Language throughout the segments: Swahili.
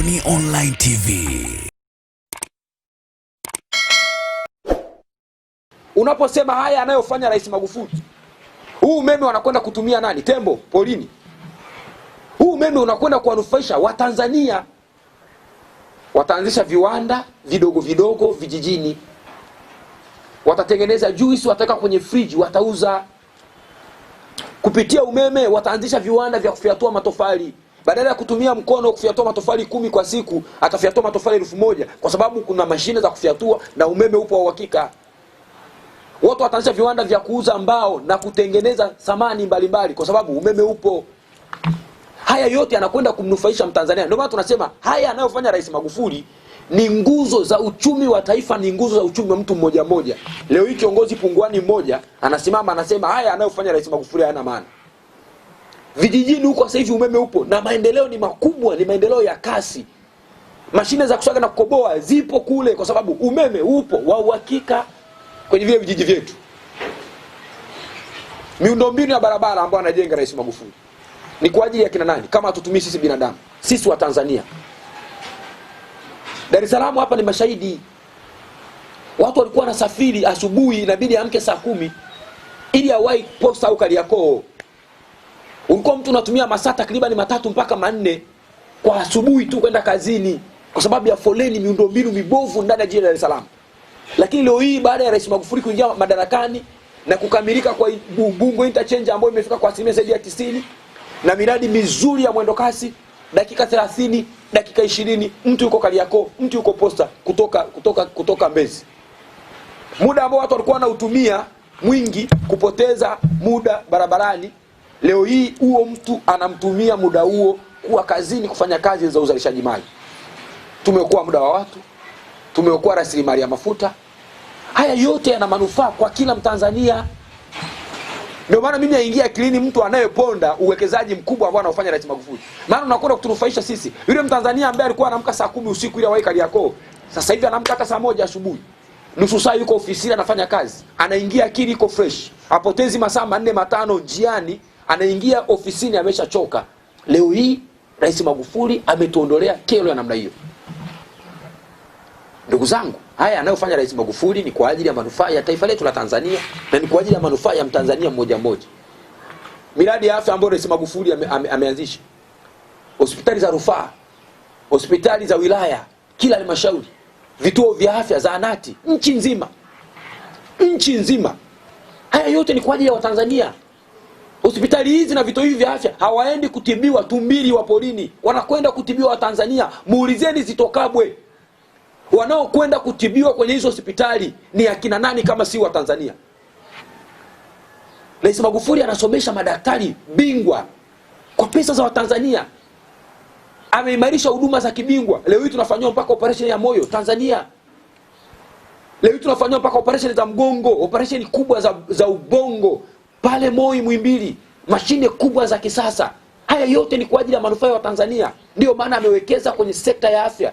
Boni Online TV. Unaposema haya anayofanya Rais Magufuli, huu umeme wanakwenda kutumia nani? Tembo polini. Huu umeme unakwenda kuwanufaisha Watanzania. Wataanzisha viwanda vidogo vidogo vijijini, watatengeneza juice, wataweka kwenye friji, watauza. Kupitia umeme wataanzisha viwanda vya kufyatua matofali. Badala ya kutumia mkono kufyatua matofali 10 kwa siku, atafyatua matofali 1000 kwa sababu kuna mashine za kufyatua na umeme upo wa uhakika. Watu wataanzisha viwanda vya kuuza mbao na kutengeneza samani mbalimbali kwa sababu umeme upo. Haya yote yanakwenda kumnufaisha Mtanzania. Ndio maana tunasema haya anayofanya Rais Magufuli ni nguzo za uchumi wa taifa, ni nguzo za uchumi wa mtu mmoja mmoja. Leo hii kiongozi punguani mmoja anasimama anasema haya anayofanya Rais Magufuli hayana maana. Vijijini huko sasa hivi umeme upo na maendeleo ni makubwa, ni maendeleo ya kasi. Mashine za kusaga na kukoboa zipo kule kwa sababu umeme upo wa uhakika kwenye vile vijiji vyetu. Miundombinu ya barabara ambayo anajenga Rais Magufuli ni kwa ajili ya kina nani kama hatutumii sisi binadamu, sisi wa Tanzania? Dar es Salaam hapa ni mashahidi. Watu walikuwa wanasafiri asubuhi, inabidi amke saa 10 ili awahi posta au Kariakoo. Ulikuwa mtu unatumia masaa takriban 3 mpaka 4 kwa asubuhi tu kwenda kazini kwa sababu ya foleni, miundombinu mibovu ndani ya jiji la Dar es Salaam. Lakini leo hii baada ya Rais Magufuli kuingia madarakani na kukamilika kwa Ubungo interchange ambayo imefika kwa asilimia zaidi ya 90 na miradi mizuri ya mwendo kasi, dakika 30, dakika 20 mtu yuko Kariakoo, mtu yuko posta kutoka Mbezi. Muda ambao watu walikuwa wanautumia mwingi kupoteza muda barabarani, leo hii huo mtu anamtumia muda huo kuwa kazini kufanya kazi za uzalishaji mali. Tumeokoa muda wa watu, tumeokoa rasilimali ya mafuta. Haya yote yana manufaa kwa kila Mtanzania. Ndio maana mimi naingia akilini mtu anayeponda uwekezaji mkubwa ambao anaofanya Rais Magufuli. Maana unakwenda kutunufaisha sisi. Yule Mtanzania ambaye alikuwa anaamka saa 10 usiku ili awahi Kariakoo, sasa hivi anaamka hata saa 1 asubuhi. Nusu saa yuko ofisini anafanya kazi. Anaingia akili iko fresh. Hapotezi masaa 4 5 njiani, anaingia ofisini ameshachoka. Leo hii Rais Magufuli ametuondolea kero ya namna hiyo. Ndugu zangu, haya anayofanya Rais Magufuli ni kwa ajili ya manufaa ya taifa letu la Tanzania na ni kwa ajili ya manufaa ya Mtanzania mmoja mmoja. Miradi ya afya ambayo Rais Magufuli ameanzisha, hospitali za rufaa, hospitali za wilaya, kila halmashauri, vituo vya afya, zahanati, nchi nzima. Nchi nzima. Haya yote ni kwa ajili ya Watanzania. Hospitali hizi na vituo hivi vya afya hawaendi kutibiwa tumbili wa polini, wanakwenda kutibiwa Watanzania. Muulizeni Zitto Kabwe, wanaokwenda kutibiwa kwenye hizo hospitali ni akina nani kama si wa Tanzania? Rais Magufuli anasomesha madaktari bingwa kwa pesa za Watanzania. Ameimarisha huduma za kibingwa. Leo hii tunafanywa mpaka operation ya moyo Tanzania. Leo hii tunafanywa mpaka operation za mgongo, operation kubwa za ubongo pale Moi Muhimbili, mashine kubwa za kisasa. Haya yote ni kwa ajili ya manufaa ya Tanzania. Ndio maana amewekeza kwenye sekta ya afya.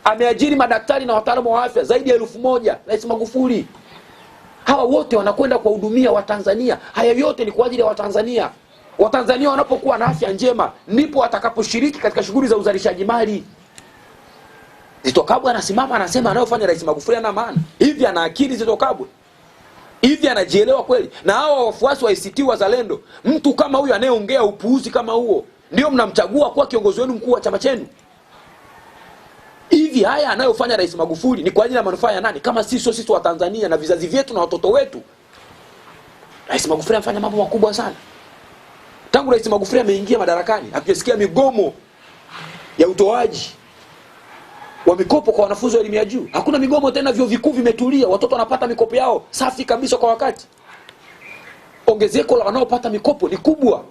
Ameajiri madaktari na wataalamu wa afya zaidi ya 1000 Rais Magufuli. Hawa wote wanakwenda kuwahudumia Watanzania. Haya yote ni kwa ajili ya Watanzania. Watanzania wanapokuwa na afya njema ndipo watakaposhiriki katika shughuli za uzalishaji mali. Zitto Kabwe anasimama anasema anayofanya Rais Magufuli ana maana. Hivi ana akili Zitto Kabwe? Hivi anajielewa kweli? Na hawa wafuasi wa ACT Wazalendo, mtu kama huyu anayeongea upuuzi kama huo ndio mnamchagua kuwa kiongozi wenu mkuu wa chama chenu? Hivi haya anayofanya Rais Magufuli ni kwa ajili ya manufaa ya nani kama sisi wa Tanzania na vizazi vyetu na watoto wetu? Rais Magufuli anafanya mambo makubwa sana. Tangu Rais Magufuli ameingia madarakani, hatujasikia migomo ya utoaji wa mikopo kwa wanafunzi wa elimu ya juu. Hakuna migomo tena, vyuo vikuu vimetulia, watoto wanapata mikopo yao safi kabisa kwa wakati. Ongezeko la wanaopata mikopo ni kubwa.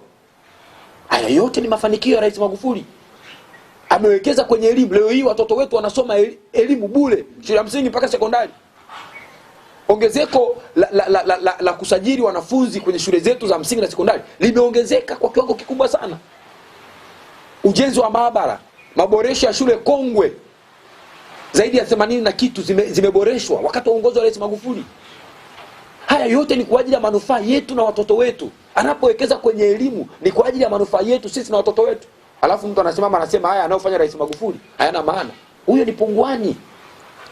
Haya yote ni mafanikio ya Rais Magufuli. Amewekeza kwenye elimu. Leo hii watoto wetu wanasoma elimu bure, shule ya msingi mpaka sekondari. Ongezeko la kusajili wanafunzi kwenye shule zetu za msingi na sekondari limeongezeka kwa kiwango kikubwa sana. Ujenzi wa maabara, maboresho ya shule kongwe zaidi ya 80 na kitu zimeboreshwa wakati wa uongozi wa Rais Magufuli. Haya yote ni kwa ajili ya manufaa yetu na watoto wetu. Anapowekeza kwenye elimu ni kwa ajili ya manufaa yetu sisi na watoto wetu. Alafu mtu anasema haya anayofanya Rais Magufuli hayana maana. Huyo ni punguani.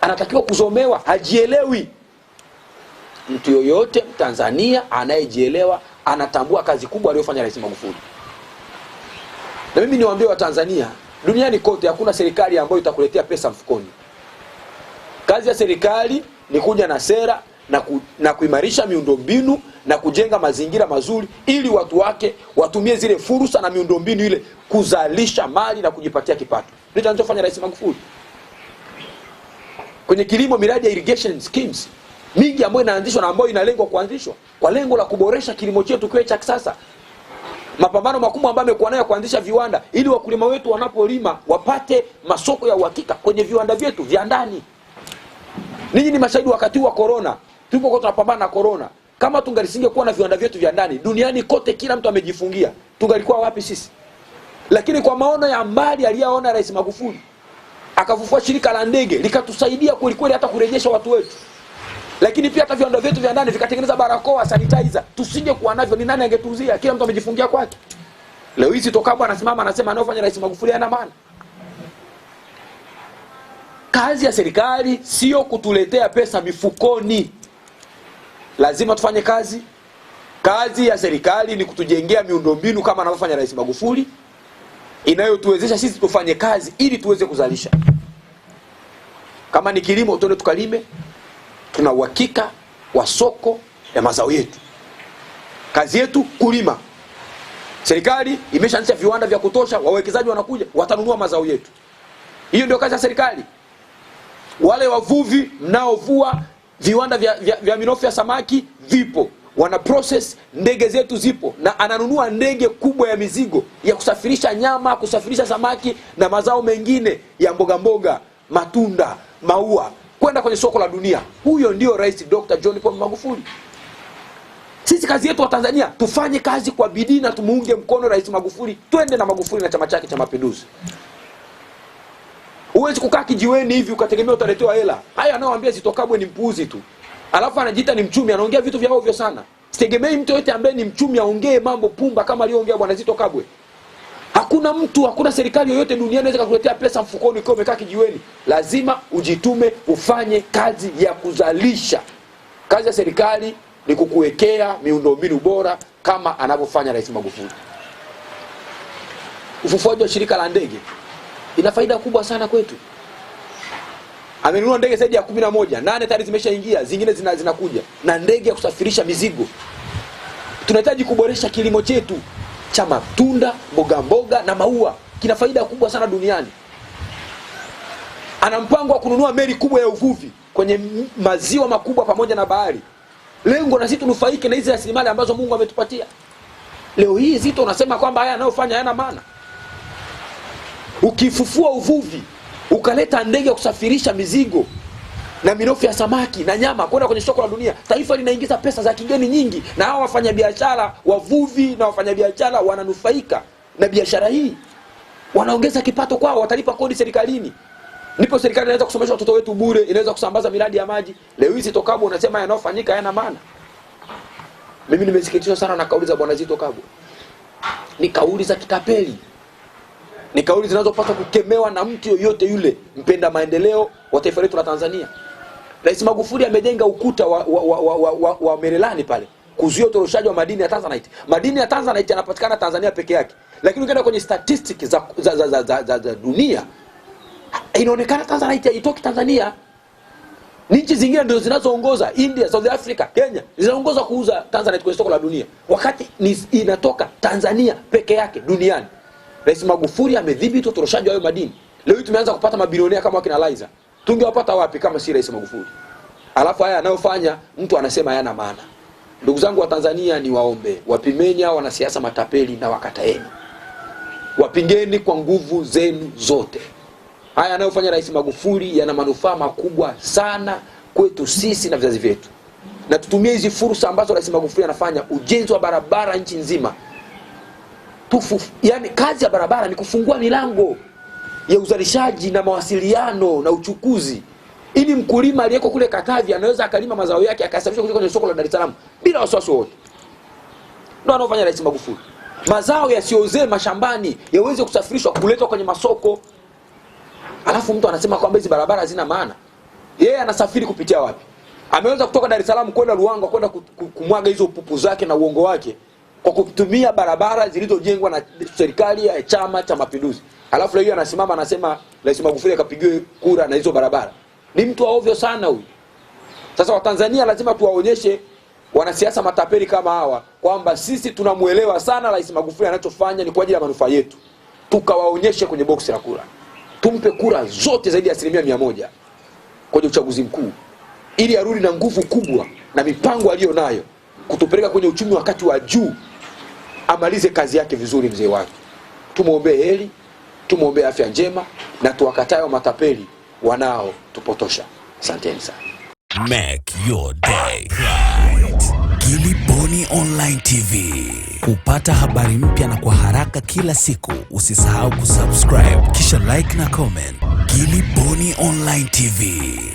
Anatakiwa kuzomewa, hajielewi. Mtu yoyote Tanzania anayejielewa anatambua kazi kubwa aliyofanya Rais Magufuli. Na mimi niwaambie wa Tanzania, duniani kote hakuna serikali ambayo itakuletea pesa mfukoni. Kazi ya serikali ni kuja na sera na kuimarisha miundombinu na kujenga mazingira mazuri ili watu wake watumie zile fursa na miundombinu ile kuzalisha mali na kujipatia kipato. Ndicho anachofanya Rais Magufuli. Kwenye kilimo, miradi ya irrigation schemes mingi ambayo inaanzishwa na ambayo inalengwa kuanzishwa kwa lengo la kuboresha kilimo chetu kiwe cha kisasa. Mapambano makubwa ambayo amekuwa nayo kuanzisha viwanda ili wakulima wetu wanapolima wapate masoko ya uhakika kwenye viwanda vyetu vya ndani. Ninyi ni mashahidi wakati wa corona, tulipokuwa tunapambana na corona. Kama tungelisingekuwa na viwanda vyetu vya ndani, duniani kote kila mtu amejifungia, tungalikuwa wapi sisi? Lakini kwa maono ya mbali aliyaona Rais Magufuli, akafufua shirika la ndege likatusaidia kweli hata kurejesha watu wetu. Lakini pia hata viwanda vyetu vya ndani vikatengeneza barakoa, sanitizer. Tusingekuwa navyo, ni nani angetuuzia? Kila mtu amejifungia kwake. Leo hizi Tokabo anasimama anasema anayofanya Rais Magufuli hana maana. Kazi ya serikali sio kutuletea pesa mifukoni. Lazima tufanye kazi. Kazi ya serikali ni kutujengea miundombinu kama anavyofanya Rais Magufuli, inayotuwezesha sisi tufanye kazi ili tuweze kuzalisha. Kama ni kilimo, tuende tukalime. Tuna uhakika wa soko ya mazao yetu. Kazi yetu kulima. Serikali imeshaanzisha viwanda vya kutosha, wawekezaji wanakuja, watanunua mazao yetu. Hiyo ndio kazi ya serikali. Wale wavuvi mnaovua, viwanda vya minofu ya samaki vipo, wana process, ndege zetu zipo, na ananunua ndege kubwa ya mizigo ya kusafirisha nyama, kusafirisha samaki na mazao mengine ya mboga, matunda, maua kwenda kwenye soko la dunia. Huyo ndio Rais Dr. John Pombe Magufuli. Sisi kazi yetu wa Tanzania, tufanye kazi kwa bidii na tumuunge mkono Rais Magufuli. Twende na Magufuli na chama chake cha Mapinduzi. Huwezi kukaa kijiweni hivi ukategemea utaletewa hela. Haya anaoambia Zitto Kabwe ni mpuuzi tu. Alafu anajiita ni mchumi, anaongea vitu vya ovyo sana. Sitegemei mtu yote ambaye ni mchumi aongee mambo pumba kama aliyoongea bwana Zitto Kabwe. Hakuna serikali yoyote duniani inaweza kukuletea pesa mfukoni ukiwa umekaa kijiweni. Lazima ujitume ufanye kazi ya kuzalisha. Kazi ya serikali ni kukuwekea miundombinu bora kama anavyofanya Rais Magufuli. Ufufuaji wa shirika la ndege ina faida kubwa sana kwetu. Amenunua ndege zaidi ya 11, 8 tayari zimeshaingia, zingine zinakuja, na ndege ya kusafirisha mizigo. Tunahitaji kuboresha kilimo chetu cha matunda, mboga na maua. Kina faida kubwa sana duniani. Ana mpango wa kununua meli kubwa ya uvuvi kwenye maziwa makubwa pamoja na bahari. Lengo na sisi tunufaike na hizo rasilimali ambazo Mungu ametupatia. Leo hii Zitto unasema kwamba haya anayofanya hayana maana. Ukifufua uvuvi, ukaleta ndege ya kusafirisha mizigo na minofu ya samaki na nyama kwenda kwenye soko la dunia, taifa linaingiza pesa za kigeni nyingi, na hao wafanyabiashara, wavuvi na wafanyabiashara wananufaika na biashara hii. Wanaongeza kipato kwao, watalipa kodi serikalini. Ndipo serikali inaweza kusomesha watoto wetu bure, inaweza kusambaza miradi ya maji. Leo hizi Zitto Kabwe unasema yanayofanyika hayana maana. Mimi nimesikitishwa sana na kauli za bwana Zitto Kabwe. Ni kauli za kitapeli. Ni kauli zinazopaswa kukemewa na mtu yoyote yule mpenda maendeleo wa taifa letu la Tanzania. Rais Magufuli amejenga ukuta wa Merelani pale kuzuia utoroshaji wa madini ya Tanzanite. Madini ya Tanzanite yanapatikana Tanzania peke yake. Lakini ukienda kwenye statistics za dunia, inaonekana Tanzanite haitoki Tanzania. Nchi zingine ndio zinazoongoza, India, South Africa, Kenya, zinaongoza kuuza Tanzanite kwenye soko la dunia, wakati inatoka Tanzania peke yake duniani. Rais Magufuli amedhibiti utoroshaji wa madini. Leo hii tumeanza kupata mabilionea kama wakina Liza. Tungewapata wapi kama si Rais Magufuli? Alafu haya anayofanya mtu anasema hayana maana. Ndugu zangu wa Tanzania, ni waombe, wapimeni hao wanasiasa matapeli na wakataeni. Wapingeni kwa nguvu zenu zote. Haya anayofanya Rais Magufuli yana manufaa makubwa sana kwetu sisi na vizazi vyetu. Na tutumie hizi fursa ambazo Rais Magufuli anafanya, ujenzi wa barabara nchi nzima. Yani kazi ya barabara ni kufungua milango ya uzalishaji na mawasiliano na uchukuzi, ili mkulima aliyeko kule Katavi anaweza akalima mazao yake akasafirisha kwenye soko la Dar es Salaam bila wasiwasi wote. Ndio anafanya Rais Magufuli. mazao yasiozee mashambani yaweze kusafirishwa kuletwa kwenye masoko. Alafu mtu anasema kwamba hizi barabara hazina maana. Yeye anasafiri kupitia wapi? Ameweza kutoka Dar es Salaam kwenda Ruangwa kwenda kumwaga hizo pupu zake na uongo wake kwa kutumia barabara zilizojengwa na serikali ya Chama cha Mapinduzi. Alafu leo anasimama anasema Rais Magufuli akapigiwe kura na hizo barabara. Ni mtu wa ovyo sana huyu. Sasa Watanzania lazima tuwaonyeshe wanasiasa matapeli kama hawa kwamba sisi tunamuelewa sana Rais Magufuli, anachofanya ni kwa ajili ya manufaa yetu. Tukawaonyeshe kwenye boksi la kura. Tumpe kura zote zaidi ya 100% kwenye uchaguzi mkuu, ili arudi na nguvu kubwa na mipango aliyonayo kutupeleka kwenye uchumi wakati wa juu, amalize kazi yake vizuri mzee wake. Tumuombee heri, tumuombee afya njema na tuwakatae matapeli wanao tupotosha. Asanteni sana. Make your day right. Gilly Bonny Online TV. Kupata habari mpya na kwa haraka kila siku, usisahau kusubscribe kisha like na comment. Gilly Bonny Online TV.